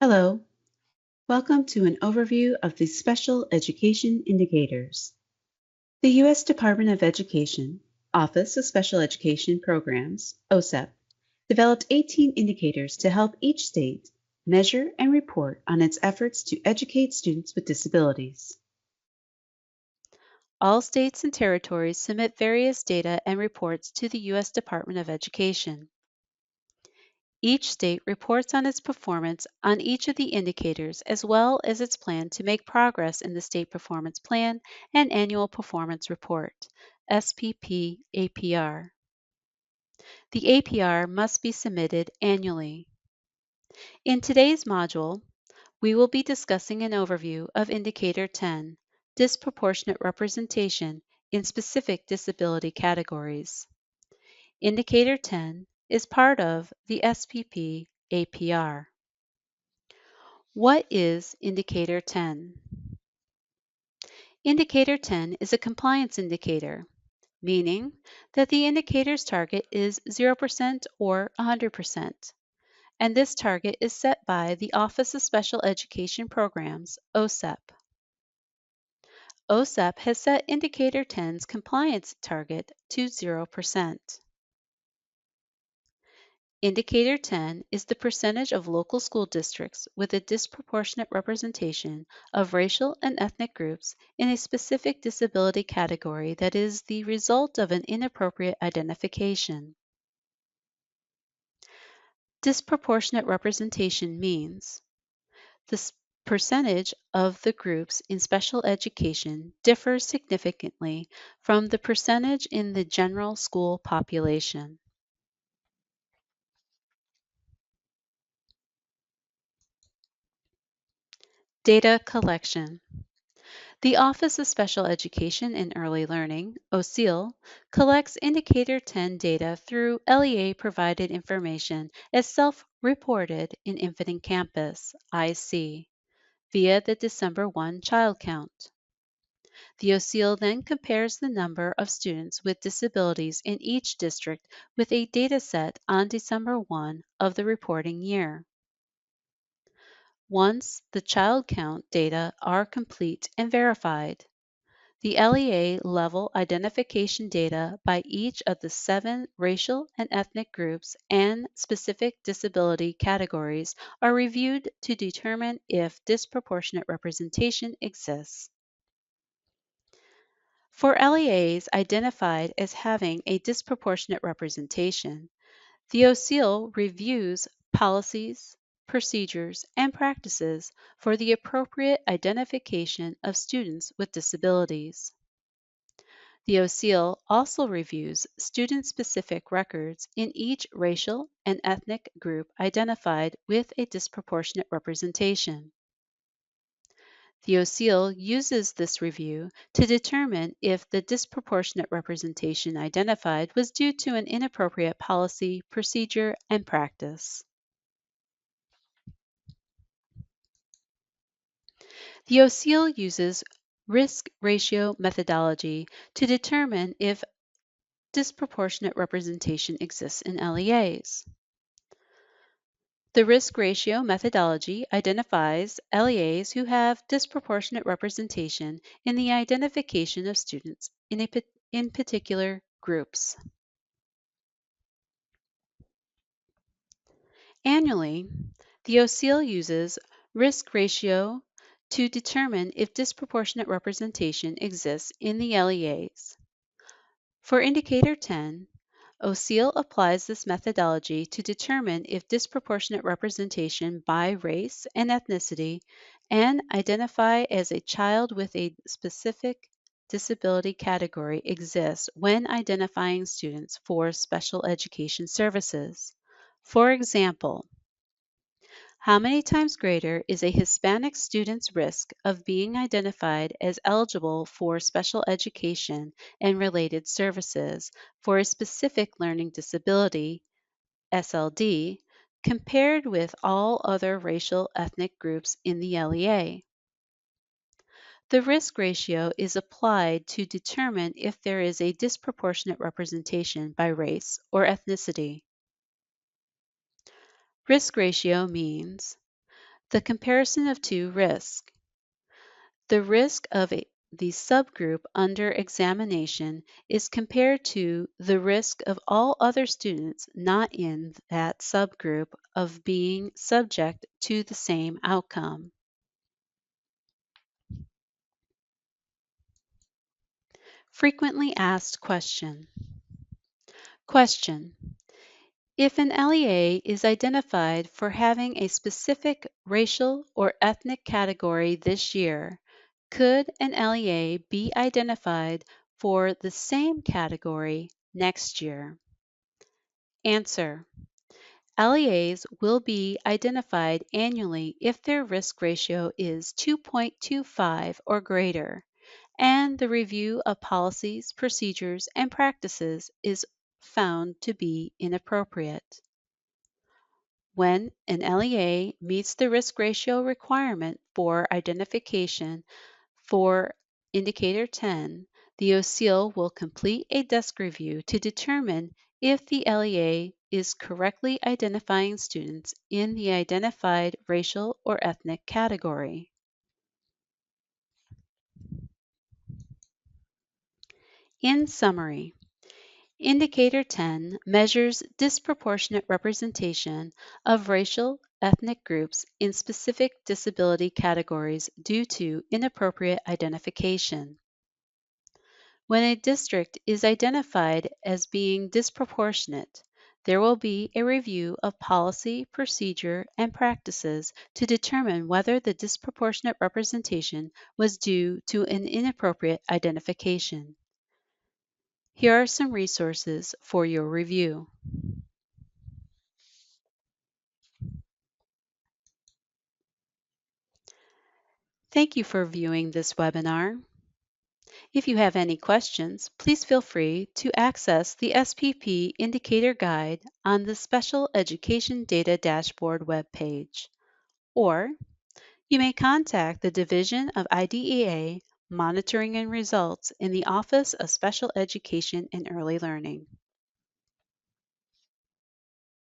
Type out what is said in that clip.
Hello, welcome to an overview of the Special Education Indicators. The U.S. Department of Education, Office of Special Education Programs, OSEP, developed 18 indicators to help each state measure and report on its efforts to educate students with disabilities. All states and territories submit various data and reports to the U.S. Department of Education. Each state reports on its performance on each of the indicators as well as its plan to make progress in the State Performance Plan and Annual Performance Report, SPP APR. The APR must be submitted annually. In today's module, we will be discussing an overview of Indicator 10, Disproportionate Representation in Specific Disability Categories. Indicator 10 is part of the SPP APR. What is Indicator 10? Indicator 10 is a compliance indicator, meaning that the indicator's target is 0% or 100%, and this target is set by the Office of Special Education Programs, OSEP. OSEP has set Indicator 10's compliance target to 0%. Indicator 10 is the percentage of local school districts with a disproportionate representation of racial and ethnic groups in a specific disability category that is the result of an inappropriate identification. Disproportionate representation means the percentage of the groups in special education differs significantly from the percentage in the general school population. Data collection. The Office of Special Education and Early Learning, OSEEL, collects Indicator 10 data through LEA-provided information as self-reported in Infinite Campus, IC, via the December 1 child count. The OSEEL then compares the number of students with disabilities in each district with a data set on December 1 of the reporting year. Once the child count data are complete and verified, the LEA level identification data by each of the 7 racial and ethnic groups and specific disability categories are reviewed to determine if disproportionate representation exists. For LEAs identified as having a disproportionate representation, the OSEEL reviews policies, procedures, and practices for the appropriate identification of students with disabilities. The OSEEL also reviews student-specific records in each racial and ethnic group identified with a disproportionate representation. The OSEEL uses this review to determine if the disproportionate representation identified was due to an inappropriate policy, procedure, and practice. The OSEEL uses risk ratio methodology to determine if disproportionate representation exists in LEAs. The risk ratio methodology identifies LEAs who have disproportionate representation in the identification of students in particular groups. Annually, the OSEEL uses risk ratio to determine if disproportionate representation exists in the LEAs. For Indicator 10, OSEEL applies this methodology to determine if disproportionate representation by race and ethnicity and identify as a child with a specific disability category exists when identifying students for special education services. For example, how many times greater is a Hispanic student's risk of being identified as eligible for special education and related services for a specific learning disability, SLD, compared with all other racial ethnic groups in the LEA? The risk ratio is applied to determine if there is a disproportionate representation by race or ethnicity. Risk ratio means The comparison of two risks. The risk of the subgroup under examination is compared to the risk of all other students not in that subgroup of being subject to the same outcome. Frequently asked question. Question. If an LEA is identified for having a specific racial or ethnic category this year, could an LEA be identified for the same category next year? Answer. LEAs will be identified annually if their risk ratio is 2.25 or greater, and the review of policies, procedures, and practices is found to be inappropriate. When an LEA meets the risk ratio requirement for identification for Indicator 10, the OSEEL will complete a desk review to determine if the LEA is correctly identifying students in the identified racial or ethnic category. In summary, Indicator 10 measures disproportionate representation of racial, ethnic groups in specific disability categories due to inappropriate identification. When a district is identified as being disproportionate, there will be a review of policy, procedure, and practices to determine whether the disproportionate representation was due to an inappropriate identification. Here are some resources for your review. Thank you for viewing this webinar. If you have any questions, please feel free to access the SPP Indicator Guide on the Special Education Data Dashboard webpage, or you may contact the Division of IDEA Monitoring and Results in the Office of Special Education and Early Learning.